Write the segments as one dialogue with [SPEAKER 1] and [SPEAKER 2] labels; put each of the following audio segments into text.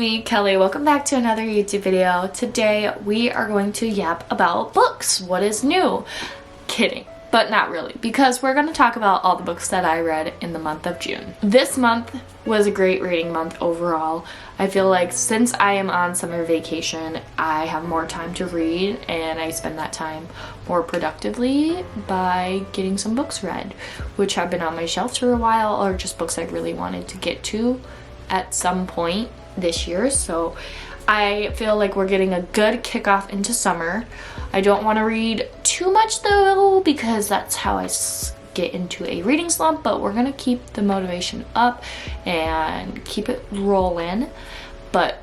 [SPEAKER 1] me, Kelly. Welcome back to another YouTube video. Today we are going to yap about books. What is new? Kidding, but not really, because we're going to talk about all the books that I read in the month of June. This month was a great reading month overall. I feel like since I am on summer vacation, I have more time to read and I spend that time more productively by getting some books read, which have been on my shelf for a while, or just books I really wanted to get to at some point this year. So I feel like we're getting a good kickoff into summer. I don't want to read too much though, because that's how I get into a reading slump, but we're gonna keep the motivation up and keep it rolling. But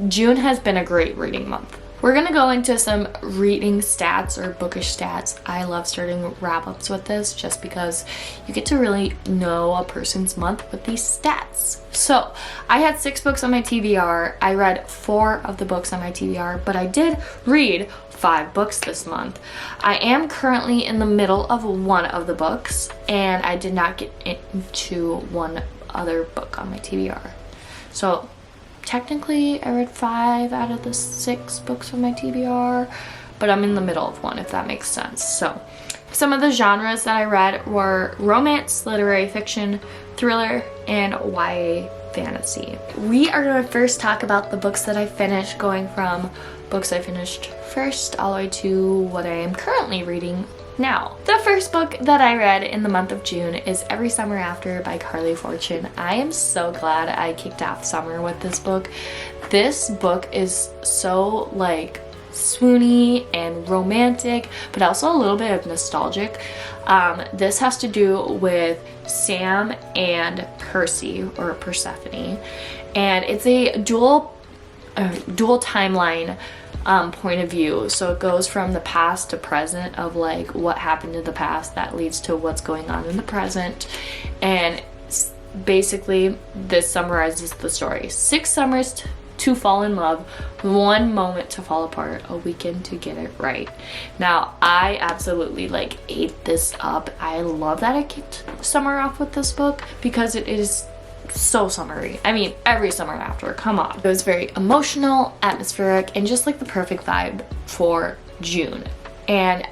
[SPEAKER 1] June has been a great reading month. We're gonna go into some reading stats or bookish stats. I love starting wrap-ups with this just because you get to really know a person's month with these stats. So I had 6 books on my TBR. I read 4 of the books on my TBR, but I did read 5 books this month. I am currently in the middle of one of the books, and I did not get into one other book on my TBR. So technically I read 5 out of the 6 books on my TBR, but I'm in the middle of one, if that makes sense. So some of the genres that I read were romance, literary fiction, thriller, and YA fantasy. We are going to first talk about the books that I finished, going from books I finished first all the way to what I am currently reading now. The first book that I read in the month of June is Every Summer After by Carly Fortune. I am so glad I kicked off summer with this book. This book is so like swoony and romantic, but also a little bit of nostalgic. This has to do with Sam and Percy, or Persephone, and it's a dual timeline point of view. So it goes from the past to present, of like what happened in the past that leads to what's going on in the present. And basically this summarizes the story. 6 summers to fall in love, 1 moment to fall apart, a weekend to get it right. Now I absolutely like ate this up. I love that I kicked summer off with this book because it is so summery. I mean, Every Summer After, come on. It was very emotional, atmospheric, and just like the perfect vibe for June. And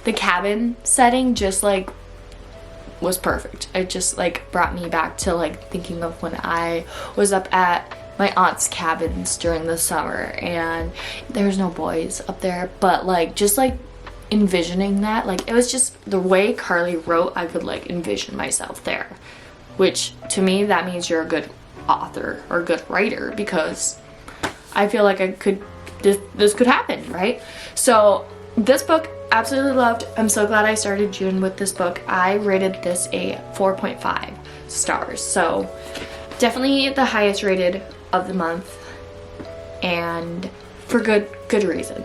[SPEAKER 1] the cabin setting just like was perfect. It just like brought me back to like thinking of when I was up at my aunt's cabins during the summer, and there's no boys up there, but like just like envisioning that, like it was just the way Carly wrote, I could like envision myself there. Which to me, that means you're a good author or a good writer, because I feel like this could happen, right? So this book, absolutely loved. I'm so glad I started June with this book. I rated this a 4.5 stars. So definitely the highest rated of the month, and for good reason.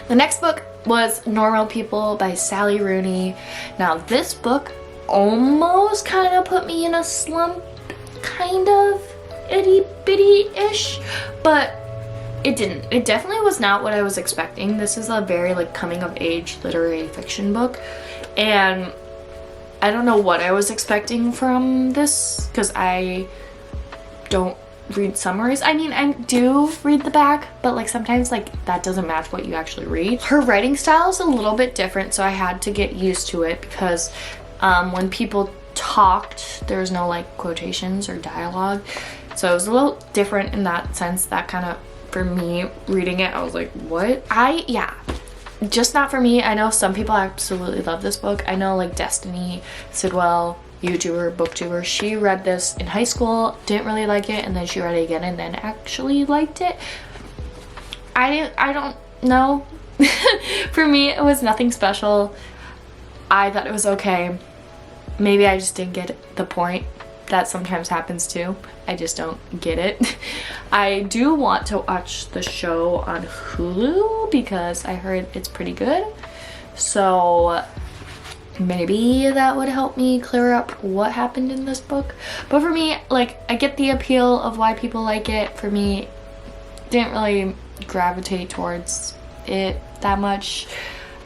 [SPEAKER 1] The next book was Normal People by Sally Rooney. Now this book almost kind of put me in a slump, kind of itty bitty-ish, but it didn't. It definitely was not what I was expecting. This is a very like coming of age literary fiction book, and I don't know what I was expecting from this because I don't read summaries. I mean, I do read the back, but like sometimes like that doesn't match what you actually read. Her writing style is a little bit different, so I had to get used to it, because when people talked, there was no like quotations or dialogue, so it was a little different in that sense. That kind of, for me reading it, I was like, what? Just not for me. I know some people absolutely love this book. I know like Destiny Sidwell, YouTuber, booktuber, she read this in high school, didn't really like it, and then she read it again and then actually liked it. I don't know. For me, it was nothing special. I thought it was okay. Maybe I just didn't get the point. That sometimes happens too. I just don't get it. I do want to watch the show on Hulu because I heard it's pretty good. So maybe that would help me clear up what happened in this book. But for me, like, I get the appeal of why people like it. For me, didn't really gravitate towards it that much.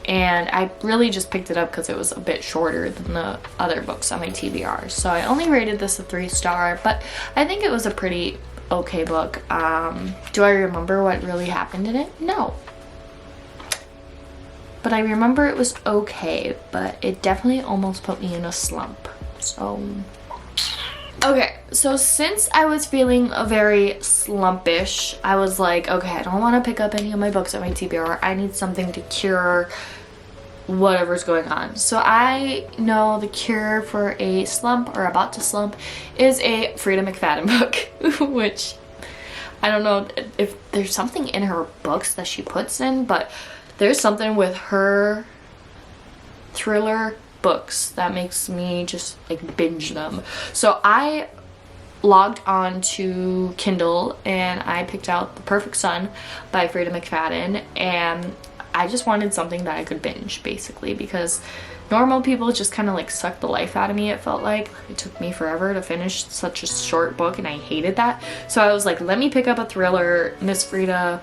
[SPEAKER 1] And I really just picked it up because it was a bit shorter than the other books on my TBR. So I only rated this a 3-star, but I think it was a pretty okay book. Do I remember what really happened in it? No. But I remember it was okay, but it definitely almost put me in a slump. So, okay, so since I was feeling very slumpish, I was like, okay, I don't want to pick up any of my books at my TBR. I need something to cure whatever's going on. So I know the cure for a slump or about to slump is a Frida McFadden book, which I don't know if there's something in her books that she puts in, but there's something with her thriller books that makes me just like binge them. So I logged on to Kindle and I picked out The Perfect Son by Frida McFadden, and I just wanted something that I could binge basically, because normal people just kind of like sucked the life out of me. It felt like it took me forever to finish such a short book and I hated that. So I was like, let me pick up a thriller. Miss Frida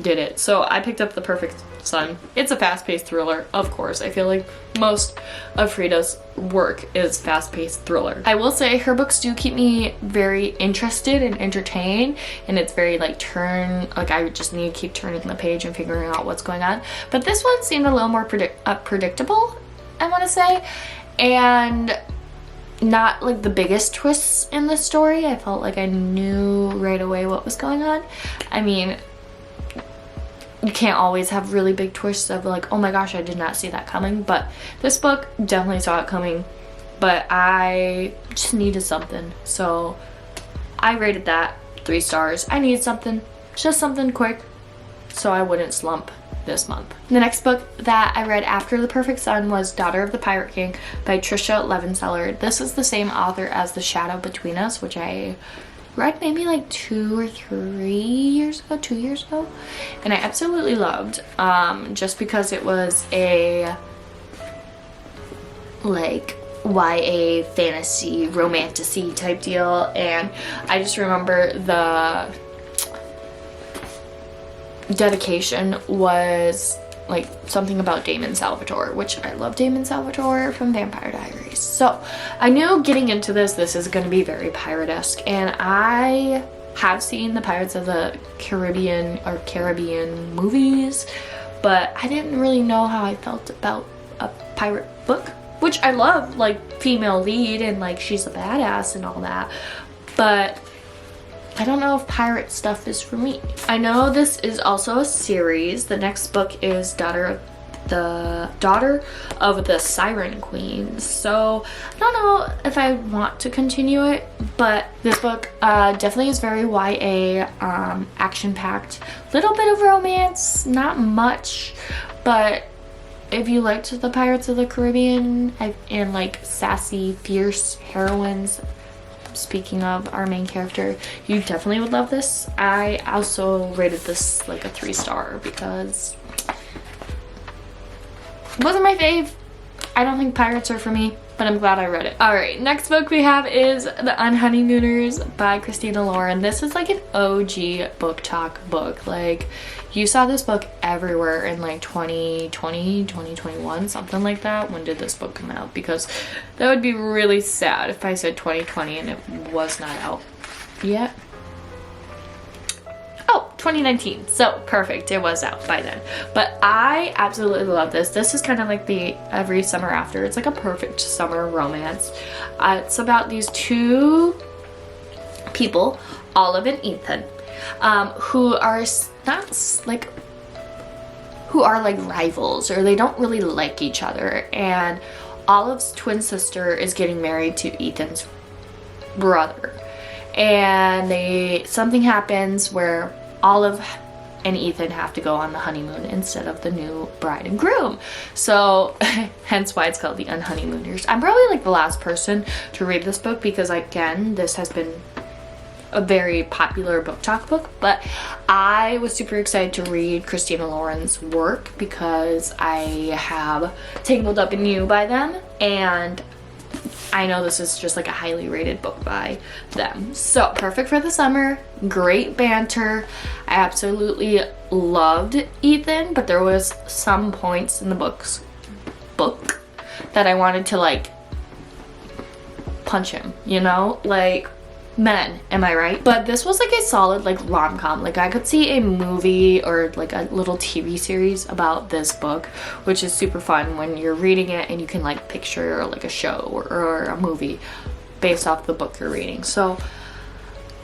[SPEAKER 1] did it. So I picked up The Perfect Son. It's a fast-paced thriller, of course. I feel like most of Frida's work is fast-paced thriller. I will say her books do keep me very interested and entertained, and it's very like I just need to keep turning the page and figuring out what's going on. But this one seemed a little more predictable, I want to say, and not like the biggest twists in the story. I felt like I knew right away what was going on. I mean, you can't always have really big twists of like, oh my gosh, I did not see that coming, but this book definitely saw it coming, but I just needed something, so I rated that 3 stars. I needed something, just something quick, so I wouldn't slump this month. The next book that I read after The Perfect Son was Daughter of the Pirate King by Trisha Levenseller. This is the same author as The Shadow Between Us, which I read maybe like 2 or 3 years ago, 2 years ago, and I absolutely loved, just because it was a like YA fantasy romantasy type deal, and I just remember the dedication was like something about Damon Salvatore, which I love Damon Salvatore from Vampire Diaries. So I knew getting into this is going to be very pirate-esque, and I have seen the Pirates of the Caribbean movies, but I didn't really know how I felt about a pirate book, which I love, like female lead and like she's a badass and all that, but I don't know if pirate stuff is for me. I know this is also a series. The next book is Daughter of the Siren Queen. So I don't know if I want to continue it, but this book definitely is very YA, action-packed. Little bit of romance, not much, but if you liked the Pirates of the Caribbean and like sassy, fierce heroines, speaking of our main character, you definitely would love this. I also rated this like a 3-star because it wasn't my fave. I don't think pirates are for me, but I'm glad I read it. Alright, next book we have is The Unhoneymooners by Christina Lauren. This is like an OG book talk book. Like, you saw this book everywhere in like 2020, 2021, something like that. When did this book come out? Because that would be really sad if I said 2020 and it was not out yet. Oh, 2019. So perfect, it was out by then. But I absolutely love this. This is kind of like the Every Summer After. It's like a perfect summer romance. It's about these 2 people, Olive and Ethan, who are like rivals, or they don't really like each other, and Olive's twin sister is getting married to Ethan's brother, and something happens where Olive and Ethan have to go on the honeymoon instead of the new bride and groom. So hence why it's called The Unhoneymooners. I'm probably like the last person to read this book because, again, this has been a very popular book talk book, but I was super excited to read Christina Lauren's work because I have Tangled Up in You by them, and I know this is just like a highly rated book by them. So perfect for the summer, great banter. I absolutely loved Ethan, but there was some points in the book that I wanted to like punch him, you know? Like, men, am I right? But this was like a solid like rom-com. Like I could see a movie or like a little TV series about this book, which is super fun when you're reading it and you can like picture like a show or a movie based off the book you're reading. So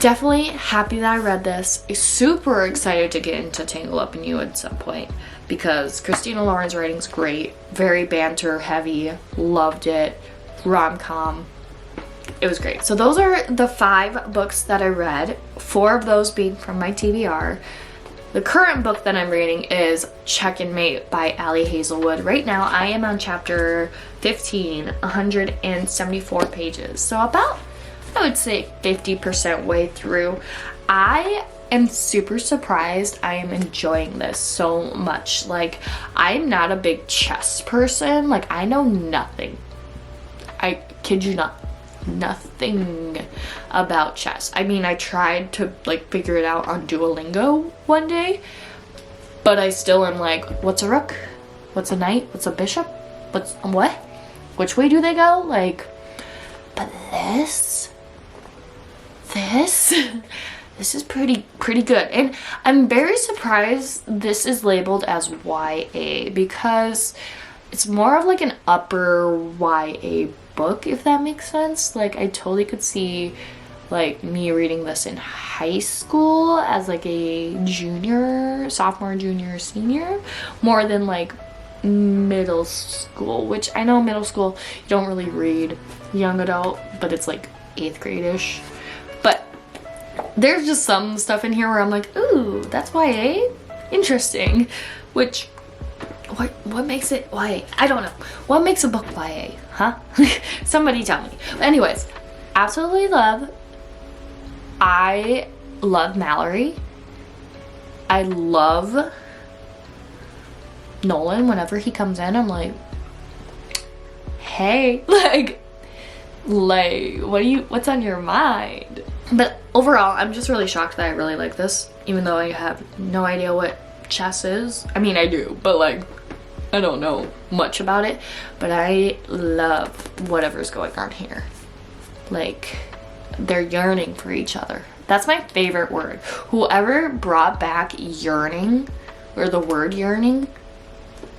[SPEAKER 1] definitely happy that I read this. Super excited to get into Tangle Up in You at some point because Christina Lauren's writing's great, very banter heavy, loved it, rom-com. It was great. So those are the 5 books that I read, 4 of those being from my TBR. The current book that I'm reading is Check and Mate by Ali Hazelwood. Right now I am on chapter 15, 174 pages. So about, I would say 50% way through. I am super surprised I am enjoying this so much. Like, I'm not a big chess person. Like, I know nothing. I kid you not. Nothing about chess. I mean, I tried to like figure it out on Duolingo one day, but I still am like, what's a rook? What's a knight? What's a bishop? What's what? Which way do they go? Like, but this is pretty good. And I'm very surprised this is labeled as YA because it's more of like an upper YA book, if that makes sense. Like, I totally could see like me reading this in high school as like a sophomore, junior, senior, more than like middle school, which I know middle school you don't really read young adult, but it's like 8th grade-ish. But there's just some stuff in here where I'm like, ooh, that's YA? Interesting. Which what makes it YA? I don't know. What makes a book YA? Huh? Somebody tell me. But anyways, absolutely love. I love Mallory. I love Nolan. Whenever he comes in, I'm like, hey, like what's on your mind? But overall, I'm just really shocked that I really like this, even though I have no idea what chess is. I mean, I do, but like, I don't know much about it, but I love whatever's going on here. Like, they're yearning for each other. That's my favorite word. Whoever brought back yearning, or the word yearning,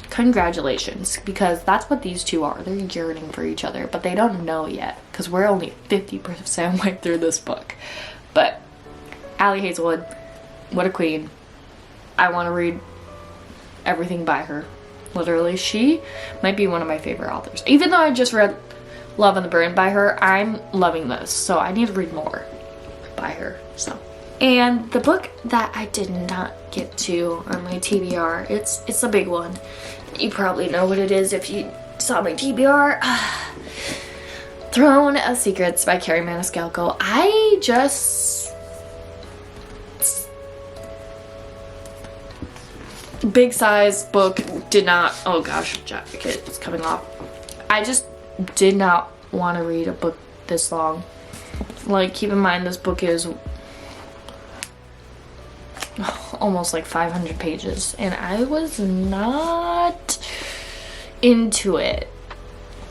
[SPEAKER 1] congratulations, because that's what these two are. They're yearning for each other, but they don't know yet, because we're only 50% way through this book. But Ali Hazelwood, what a queen. I want to read everything by her. Literally, she might be one of my favorite authors. Even though I just read Love and the Burn by her, I'm loving this. So I need to read more by her. So, and the book that I did not get to on my TBR, it's a big one. You probably know what it is if you saw my TBR. Throne of Secrets by Carrie Maniscalco. I just... big size book, did not, oh gosh, jacket is coming off. I just did not want to read a book this long. Like, keep in mind this book is almost like 500 pages and I was not into it.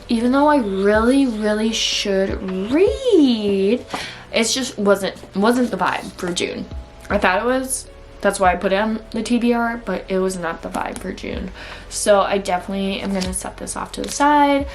[SPEAKER 1] Even though I really should read, it's just wasn't the vibe for June. I thought it was. That's why I put it on the TBR, but it was not the vibe for June. So I definitely am gonna set this off to the side.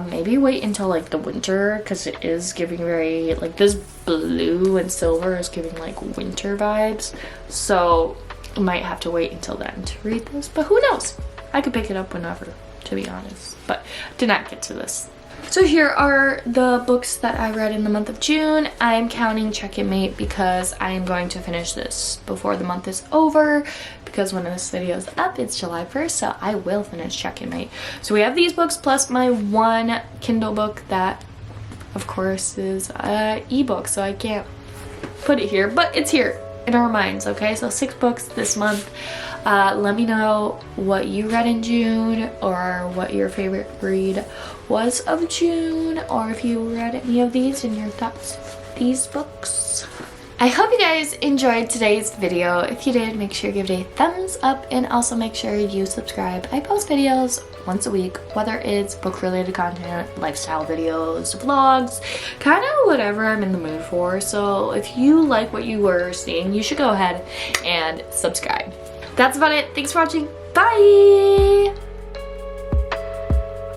[SPEAKER 1] Maybe wait until like the winter, because it is giving very, like, this blue and silver is giving like winter vibes. So I might have to wait until then to read this, but who knows? I could pick it up whenever, to be honest, but did not get to this. So here are the books that I read in the month of June. I'm counting Check and Mate because I am going to finish this before the month is over, because when this video is up, it's July 1st, so I will finish Check and Mate. So we have these books plus my one Kindle book that, of course, is an ebook, so I can't put it here, but it's here in our minds, okay? So 6 books this month. Let me know what you read in June, or what your favorite read was of June, or if you read any of these and your thoughts of these books. I hope you guys enjoyed today's video. If you did, make sure you give it a thumbs up and also make sure you subscribe. I post videos once a week, whether it's book related content, lifestyle videos, vlogs, kind of whatever I'm in the mood for. So if you like what you were seeing, you should go ahead and subscribe. That's about it. Thanks for watching. Bye!